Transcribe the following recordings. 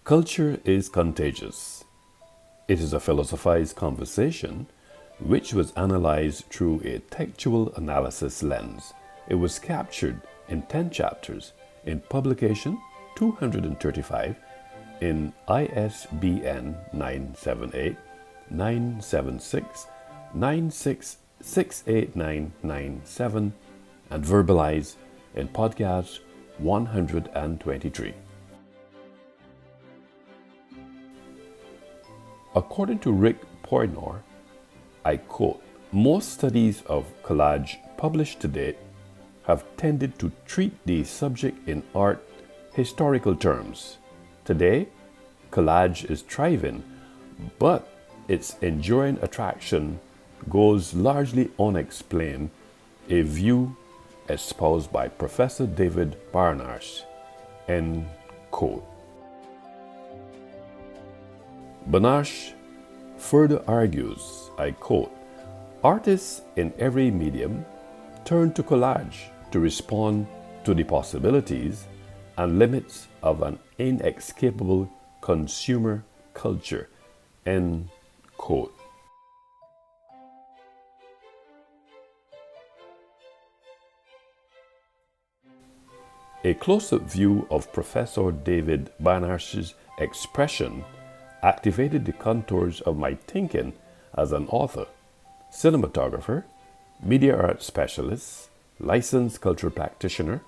Culture is contagious. It is a philosophized conversation which was analyzed through a textual analysis lens. It was captured in 10 chapters in publication 235 in ISBN 978-976-9668997 and verbalized in podcast 123. According to Rick Poynor, I quote, "Most studies of collage published to date have tended to treat the subject in art historical terms. Today, collage is thriving, but its enduring attraction goes largely unexplained, a view espoused by Professor David Barnard." End quote. Barnard further argues, I quote, "Artists in every medium turn to collage to respond to the possibilities and limits of an inescapable consumer culture." End quote. A close-up view of Professor David Barnard's expression activated the contours of my thinking as an author, cinematographer, media art specialist, licensed cultural practitioner,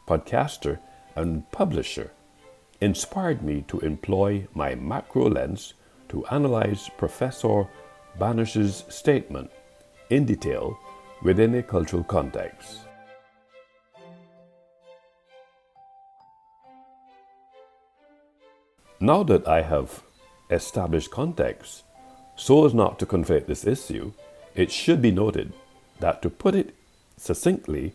podcaster, and publisher, inspired me to employ my macro lens to analyze Professor Barnard's statement in detail within a cultural context. Now that I have established context, so as not to conflate this issue, it should be noted that, to put it succinctly,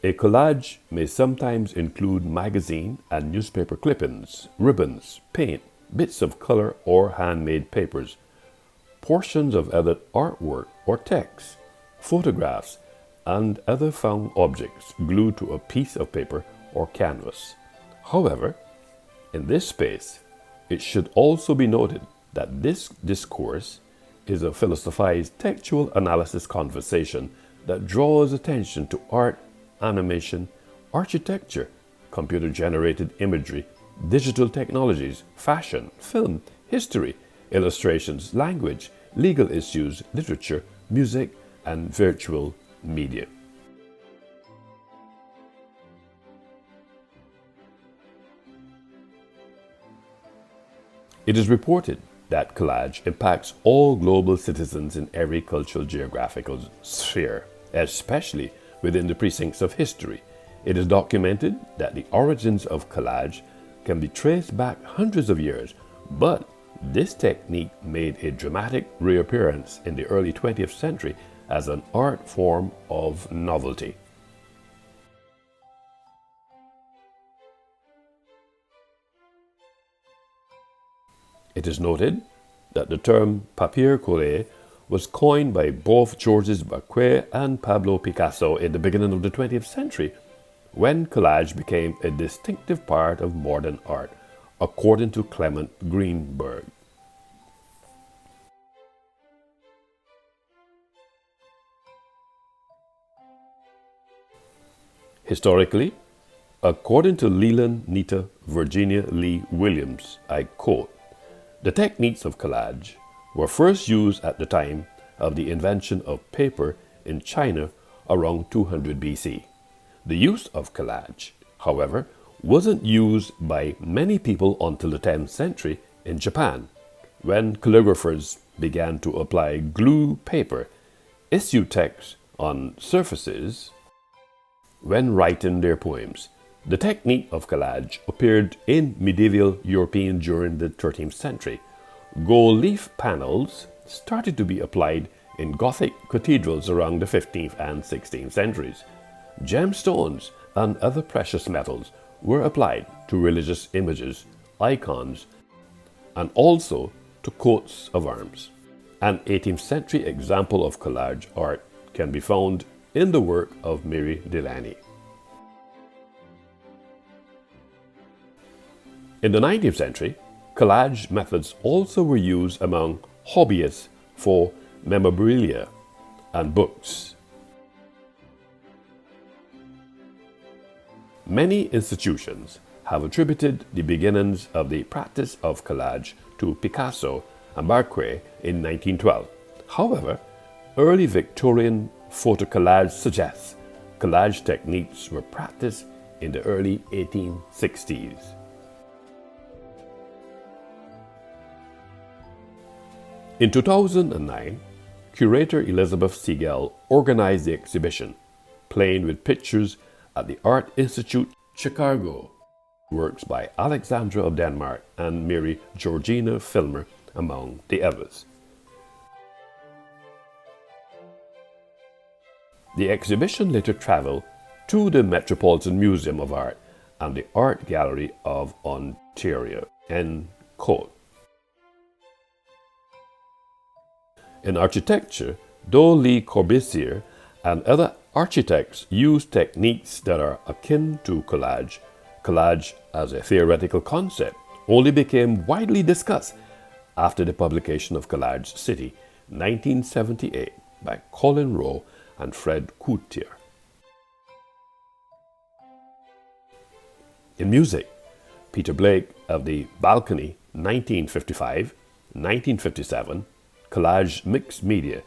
a collage may sometimes include magazine and newspaper clippings, ribbons, paint, bits of color or handmade papers, portions of other artwork or text, photographs, and other found objects glued to a piece of paper or canvas. However, in this space, it should also be noted that this discourse is a philosophized textual analysis conversation that draws attention to art, animation, architecture, computer-generated imagery, digital technologies, fashion, film, history, illustrations, language, legal issues, literature, music, and virtual media. It is reported that collage impacts all global citizens in every cultural geographical sphere, especially within the precincts of history. It is documented that the origins of collage can be traced back hundreds of years, but this technique made a dramatic reappearance in the early 20th century as an art form of novelty. It is noted that the term papier collé was coined by both Georges Braque and Pablo Picasso in the beginning of the 20th century, when collage became a distinctive part of modern art, according to Clement Greenberg. Historically, according to Leland Nita Virginia Lee Williams, I quote, "The techniques of collage were first used at the time of the invention of paper in China around 200 BC. The use of collage, however, wasn't used by many people until the 10th century in Japan, when calligraphers began to apply glue paper, issue text on surfaces when writing their poems. The technique of collage appeared in medieval European during the 13th century. Gold leaf panels started to be applied in Gothic cathedrals around the 15th and 16th centuries. Gemstones and other precious metals were applied to religious images, icons, and also to coats of arms. An 18th century example of collage art can be found in the work of Mary Delany. In the 19th century, Collage methods also were used among hobbyists for memorabilia and books. Many institutions have attributed the beginnings of the practice of collage to Picasso and Marquet in 1912. However, early Victorian photo collage suggests collage techniques were practiced in the early 1860s. In 2009, curator Elizabeth Siegel organized the exhibition, Playing with Pictures at the Art Institute, Chicago. Works by Alexandra of Denmark and Mary Georgina Filmer among the others. The exhibition later traveled to the Metropolitan Museum of Art and the Art Gallery of Ontario. End quote. In architecture, though Le Corbusier and other architects used techniques that are akin to collage, collage as a theoretical concept only became widely discussed after the publication of Collage City, 1978, by Colin Rowe and Fred Coutier. In music, Peter Blake of The Balcony, 1955, 1957, Collage Mixed Media,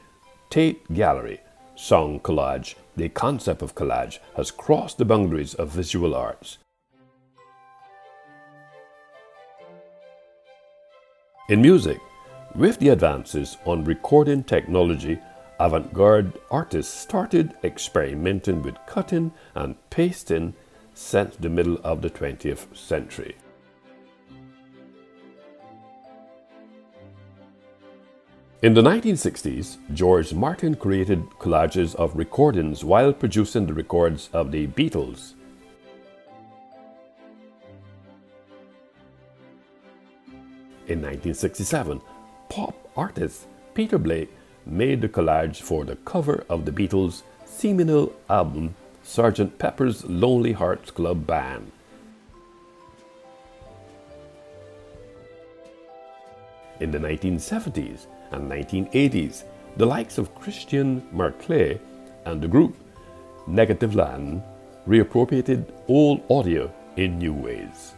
Tate Gallery, Song Collage. The concept of collage has crossed the boundaries of visual arts. In music, with the advances on recording technology, avant-garde artists started experimenting with cutting and pasting since the middle of the 20th century. In the 1960s, George Martin created collages of recordings while producing the records of the Beatles. In 1967, pop artist Peter Blake made the collage for the cover of the Beatles' seminal album Sgt. Pepper's Lonely Hearts Club Band. In the 1970s and 1980s, the likes of Christian Marclay and the group Negative Land reappropriated old audio in new ways.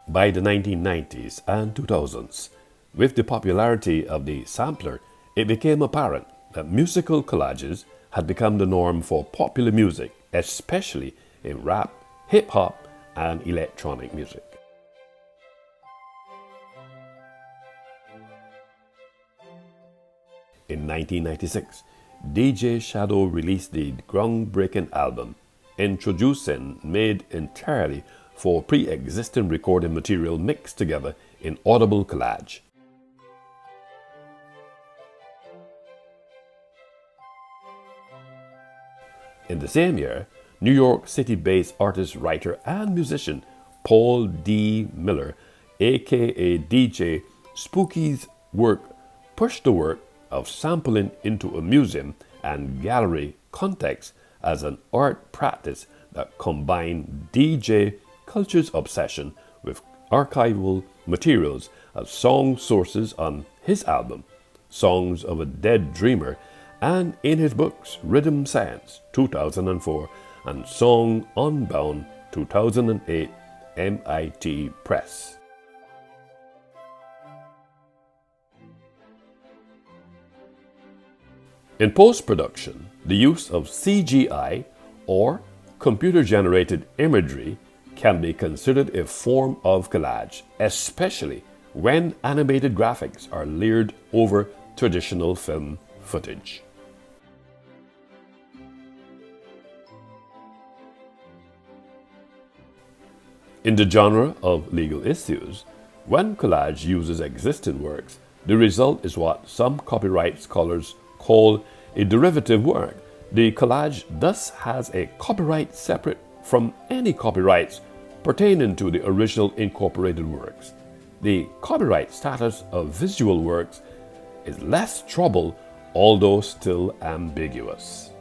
By the 1990s and 2000s, with the popularity of the sampler, it became apparent that musical collages had become the norm for popular music, especially in rap, hip-hop, and electronic music. In 1996, DJ Shadow released the groundbreaking album, Introducing, made entirely for pre-existing recording material mixed together in audible collage. In the same year, New York City-based artist, writer, and musician Paul D. Miller, aka DJ Spooky's work, pushed the work of sampling into a museum and gallery context as an art practice that combined DJ Culture's obsession with archival materials as song sources on his album, Songs of a Dead Dreamer, and in his books Rhythm Science, 2004, and Song Unbound, 2008, MIT Press. In post-production, the use of CGI or computer-generated imagery can be considered a form of collage, especially when animated graphics are layered over traditional film footage. In the genre of legal issues, when collage uses existing works, the result is what some copyright scholars call a derivative work. The collage thus has a copyright separate from any copyrights pertaining to the original incorporated works. The copyright status of visual works is less troubled, although still ambiguous.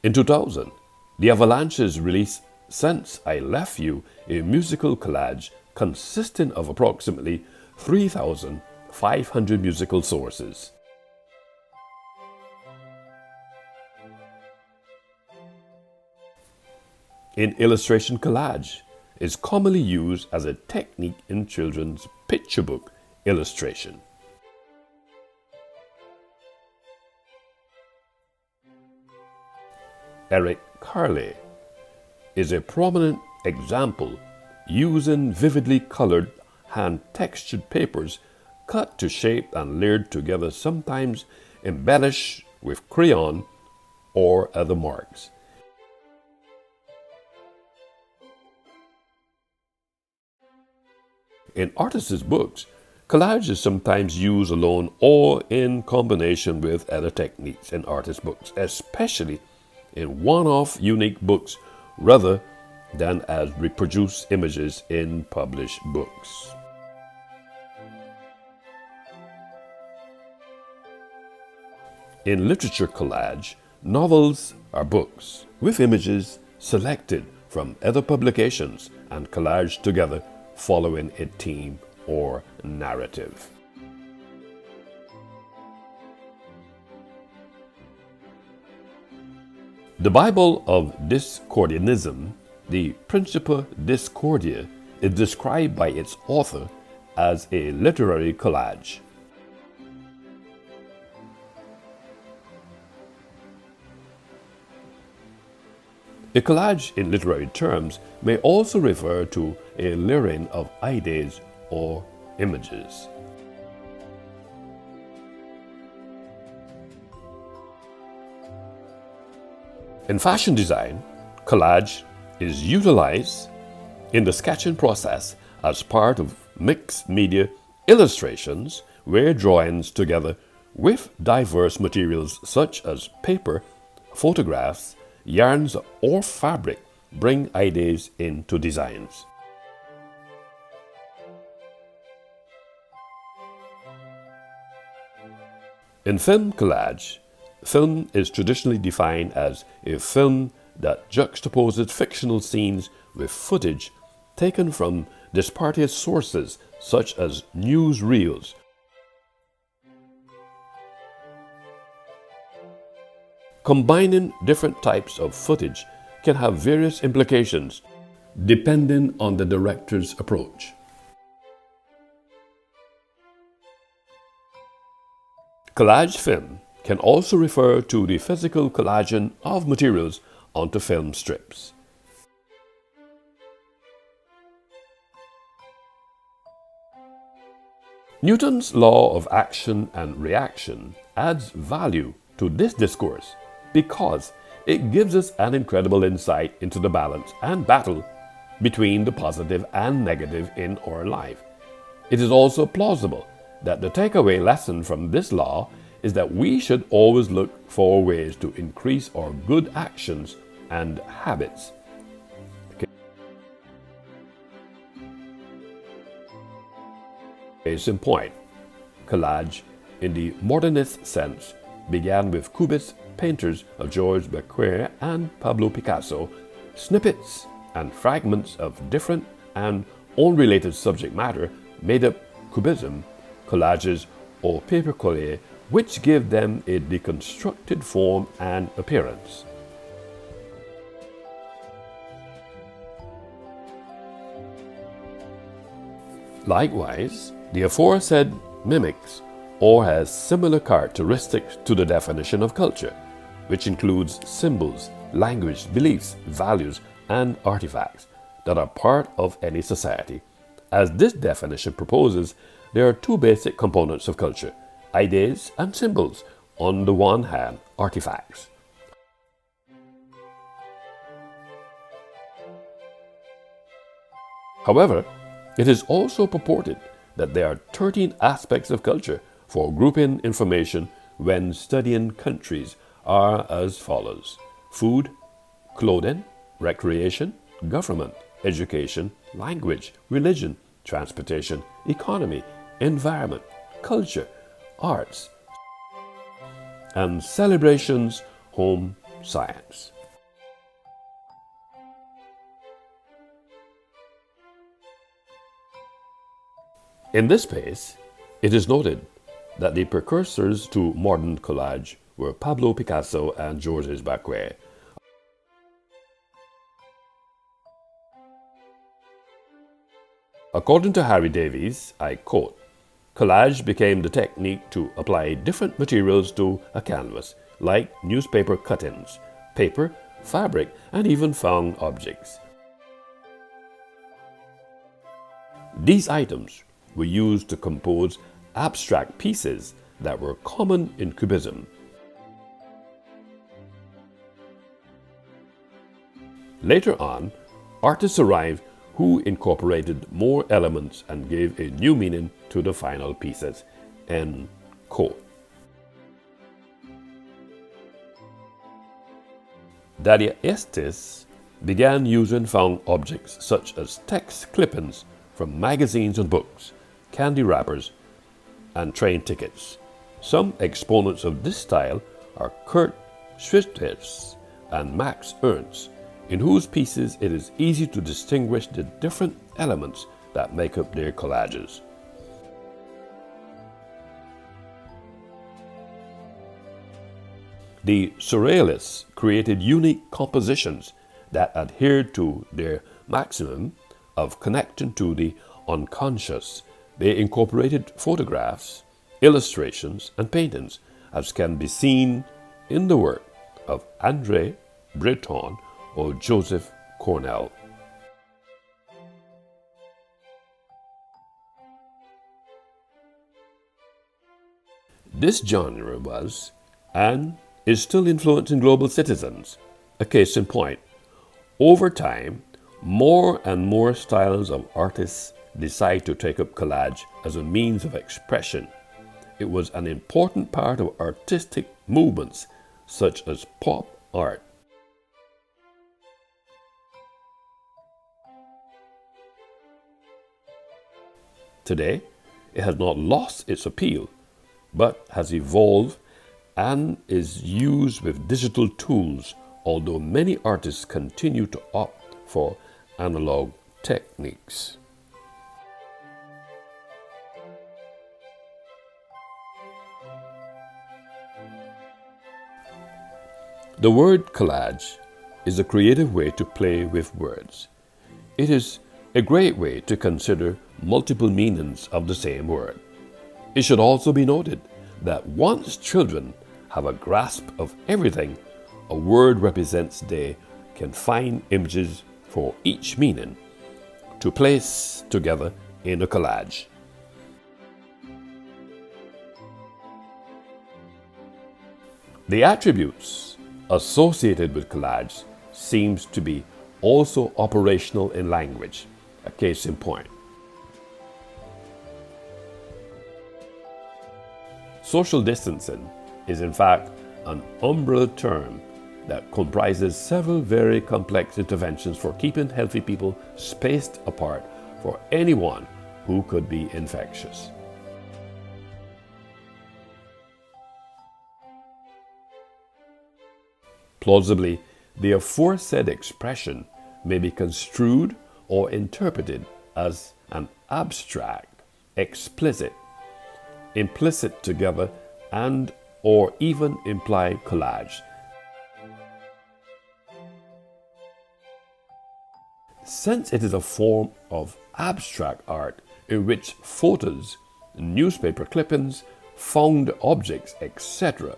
In 2000, the Avalanches released Since I Left You, a musical collage consisting of approximately 3,500 musical sources. In illustration, collage is commonly used as a technique in children's picture book illustration. Eric Carle is a prominent example using vividly colored hand-textured papers cut to shape and layered together, sometimes embellished with crayon or other marks. In artists' books, collage is sometimes used alone or in combination with other techniques in artist books, especially in one-off unique books rather than as reproduced images in published books. In literature collage, novels are books with images selected from other publications and collaged together following a theme or narrative. The Bible of Discordianism, the Principia Discordia, is described by its author as a literary collage. A collage in literary terms may also refer to a layering of ideas or images. In fashion design, collage is utilized in the sketching process as part of mixed media illustrations where drawings together with diverse materials such as paper, photographs, yarns or fabric bring ideas into designs. In film collage, film is traditionally defined as a film that juxtaposes fictional scenes with footage taken from disparate sources such as newsreels, combining different types of footage can have various implications depending on the director's approach. Collage film can also refer to the physical collaging of materials onto film strips. Newton's law of action and reaction adds value to this discourse because it gives us an incredible insight into the balance and battle between the positive and negative in our life. It is also plausible that the takeaway lesson from this law is that we should always look for ways to increase our good actions and habits. Case in point, collage in the modernist sense began with Cubist painters of Georges Braque and Pablo Picasso, snippets and fragments of different and unrelated subject matter made up cubism, collages or paper coller, which give them a deconstructed form and appearance. Likewise, the aforesaid mimics or has similar characteristics to the definition of culture, which includes symbols, language, beliefs, values, and artifacts that are part of any society. As this definition proposes, there are two basic components of culture: ideas and symbols. On the one hand, artifacts. However, it is also purported that there are 13 aspects of culture for grouping information when studying countries are as follows: food, clothing, recreation, government, education, language, religion, transportation, economy, environment, culture, arts, and celebrations, home, science. In this space, it is noted that the precursors to modern collage were Pablo Picasso and Georges Braque. According to Harry Davies, I quote, "Collage became the technique to apply different materials to a canvas, like newspaper cuttings, paper, fabric, and even found objects. These items were used to compose abstract pieces that were common in Cubism. Later on, artists arrived who incorporated more elements and gave a new meaning to the final pieces." End quote. Dadaistas began using found objects such as text clippings from magazines and books, candy wrappers, and train tickets. Some exponents of this style are Kurt Schwitters and Max Ernst, in whose pieces it is easy to distinguish the different elements that make up their collages. The Surrealists created unique compositions that adhered to their maximum of connecting to the unconscious. They incorporated photographs, illustrations, and paintings, as can be seen in the work of André Breton or Joseph Cornell. This genre was, and is still influencing global citizens. A case in point, over time, more and more styles of artists decide to take up collage as a means of expression. It was an important part of artistic movements such as pop art. Today, it has not lost its appeal, but has evolved and is used with digital tools, although many artists continue to opt for analog techniques. The word collage is a creative way to play with words. It is a great way to consider multiple meanings of the same word. It should also be noted that once children have a grasp of everything a word represents, they can find images for each meaning to place together in a collage. The attributes associated with collage seems to be also operational in language. A case in point, social distancing is in fact an umbrella term that comprises several very complex interventions for keeping healthy people spaced apart for anyone who could be infectious. Plausibly, the aforesaid expression may be construed or interpreted as an abstract, explicit, implicit together, and or even implied collage. Since it is a form of abstract art in which photos, newspaper clippings, found objects, etc.,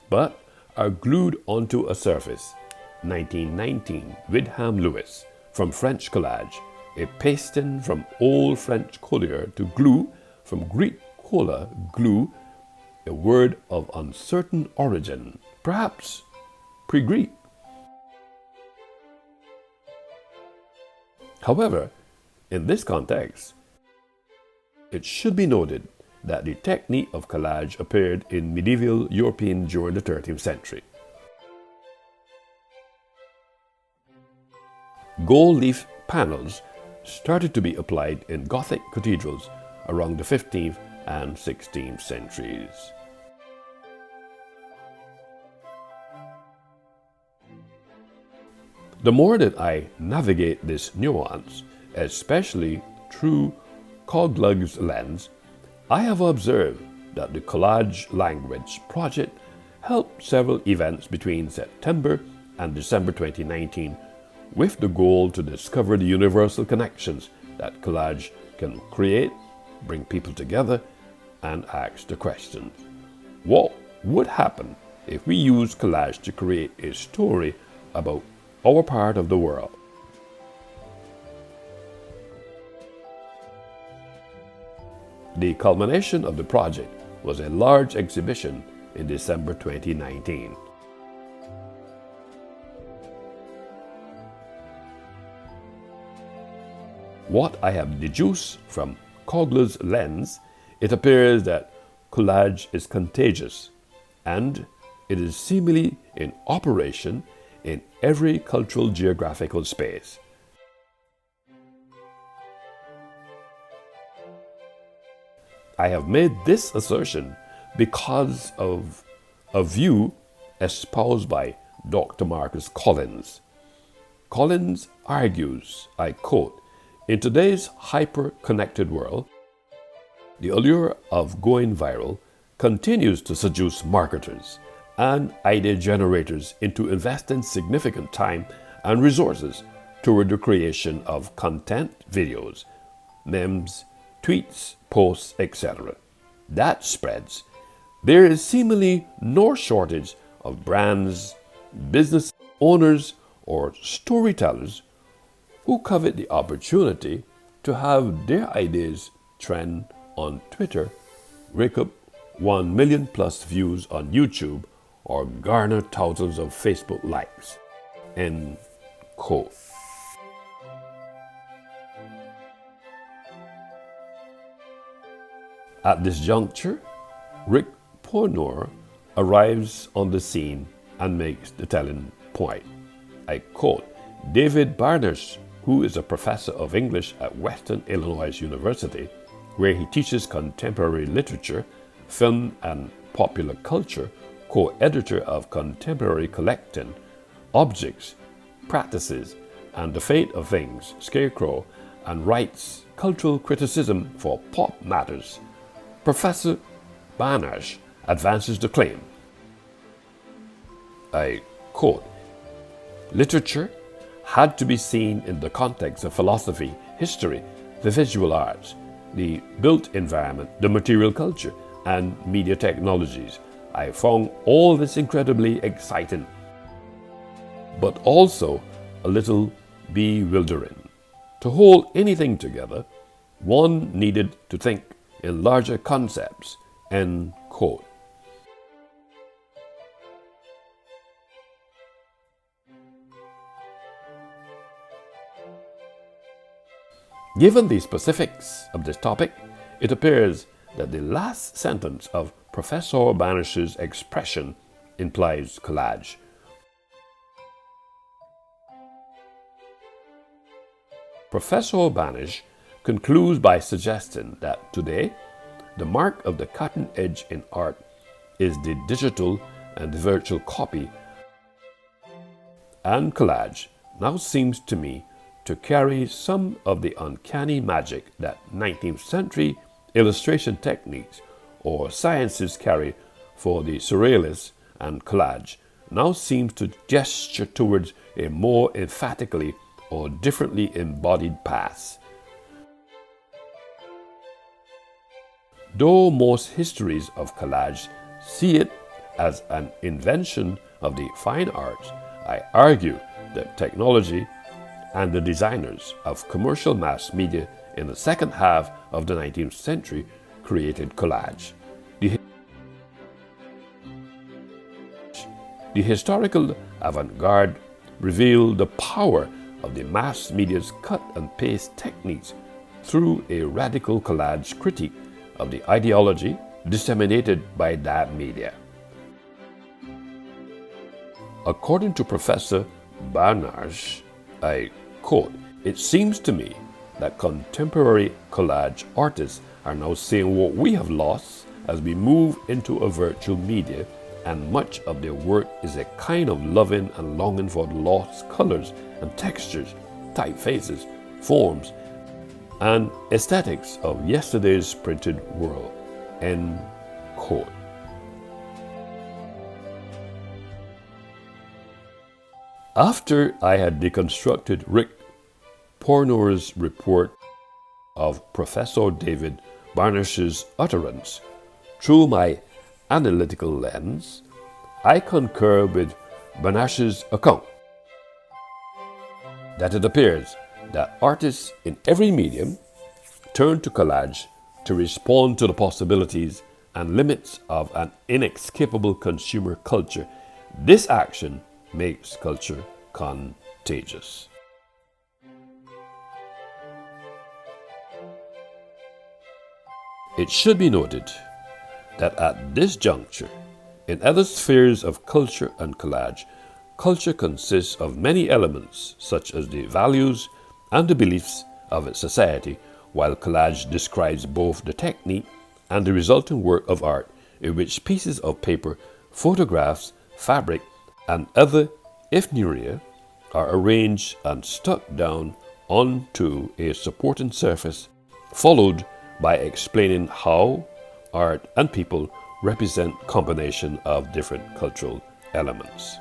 but are glued onto a surface. 1919, Widham Lewis, from French collage, a pasting from Old French collier to glue, from Greek colla, glue, a word of uncertain origin, perhaps pre-Greek. However, in this context, it should be noted that the technique of collage appeared in medieval European during the 13th century. Gold leaf panels started to be applied in Gothic cathedrals around the 15th and 16th centuries. The more that I navigate this nuance, especially through Collage lens, I have observed that the Collage Language project helped several events between September and December 2019 with the goal to discover the universal connections that collage can create, bring people together, and ask the questions. What would happen if we use collage to create a story about our part of the world? The culmination of the project was a large exhibition in December 2019. What I have deduced from Collage lens, it appears that collage is contagious, and it is seemingly in operation in every cultural geographical space. I have made this assertion because of a view espoused by Dr. Marcus Collins. Collins argues, I quote, "In today's hyper-connected world, the allure of going viral continues to seduce marketers and idea generators into investing significant time and resources toward the creation of content videos, memes, tweets, posts, etc. that spreads. There is seemingly no shortage of brands, business owners, or storytellers who covet the opportunity to have their ideas trend on Twitter, rake up 1 million plus views on YouTube, or garner thousands of Facebook likes." End quote. At this juncture, Rick Pornor arrives on the scene and makes the telling point. I quote, "David Barnish, who is a professor of English at Western Illinois University, where he teaches contemporary literature, film, and popular culture, co-editor of Contemporary Collecting, Objects, Practices, and the Fate of Things, Scarecrow, and writes cultural criticism for Pop Matters. Professor Barnish advances the claim, I quote, "Literature had to be seen in the context of philosophy, history, the visual arts, the built environment, the material culture, and media technologies. I found all this incredibly exciting, but also a little bewildering. To hold anything together, one needed to think in larger concepts." End quote. Given the specifics of this topic, it appears that the last sentence of Professor Barnish's expression implies collage. Professor Barnish concludes by suggesting that today, the mark of the cutting edge in art is the digital and the virtual copy, and collage now seems to me to carry some of the uncanny magic that 19th century illustration techniques or sciences carry for the surrealist, and collage now seems to gesture towards a more emphatically or differently embodied past. Though most histories of collage see it as an invention of the fine arts, I argue that technology and the designers of commercial mass media in the second half of the 19th century created collage. The historical avant-garde revealed the power of the mass media's cut and paste techniques through a radical collage critique of the ideology disseminated by that media. According to Professor Barnish, I quote, "It seems to me that contemporary collage artists are now saying what we have lost as we move into a virtual media, and much of their work is a kind of loving and longing for lost colors and textures, typefaces, forms, and aesthetics of yesterday's printed world. End quote. After I had deconstructed Rick Pornor's report of Professor David Barnish's utterance through my analytical lens, I concur with Barnish's account that it appears that artists in every medium turn to collage to respond to the possibilities and limits of an inescapable consumer culture. This action makes culture contagious. It should be noted that at this juncture, in other spheres of culture and collage, culture consists of many elements such as the values and the beliefs of its society, while collage describes both the technique and the resulting work of art in which pieces of paper, photographs, fabric, and other ephemeria are arranged and stuck down onto a supporting surface, followed by explaining how art and people represent combination of different cultural elements.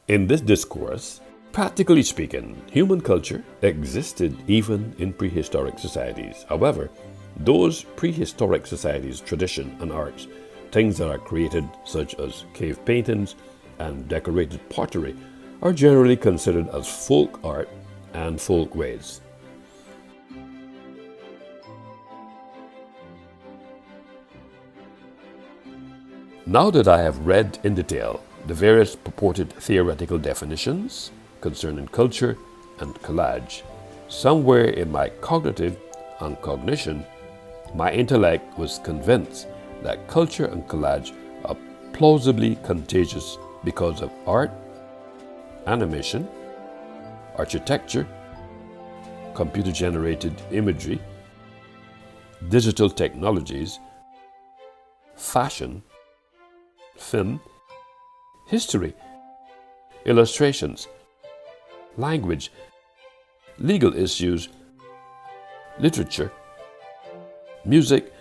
In this discourse, practically speaking, human culture existed even in prehistoric societies. However, those prehistoric societies' tradition and arts, things that are created such as cave paintings and decorated pottery, are generally considered as folk art and folk ways. Now that I have read in detail the various purported theoretical definitions concerning culture and collage, somewhere in my cognitive and cognition, my intellect was convinced that culture and collage are plausibly contagious because of art, animation, architecture, computer-generated imagery, digital technologies, fashion, film, history, illustrations, language, legal issues, literature, music,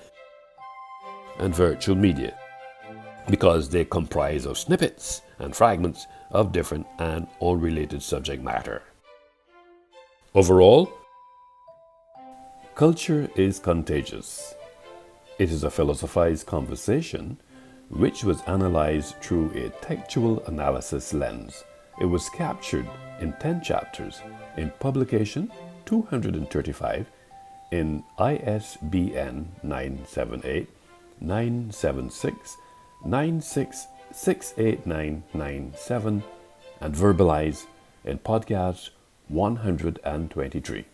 and virtual media, because they comprise of snippets and fragments of different and unrelated subject matter. Overall, culture is contagious. It is a philosophized conversation which was analyzed through a textual analysis lens. It was captured in 10 chapters in publication 235 in ISBN 976-976-68997 and verbalized in podcast 123.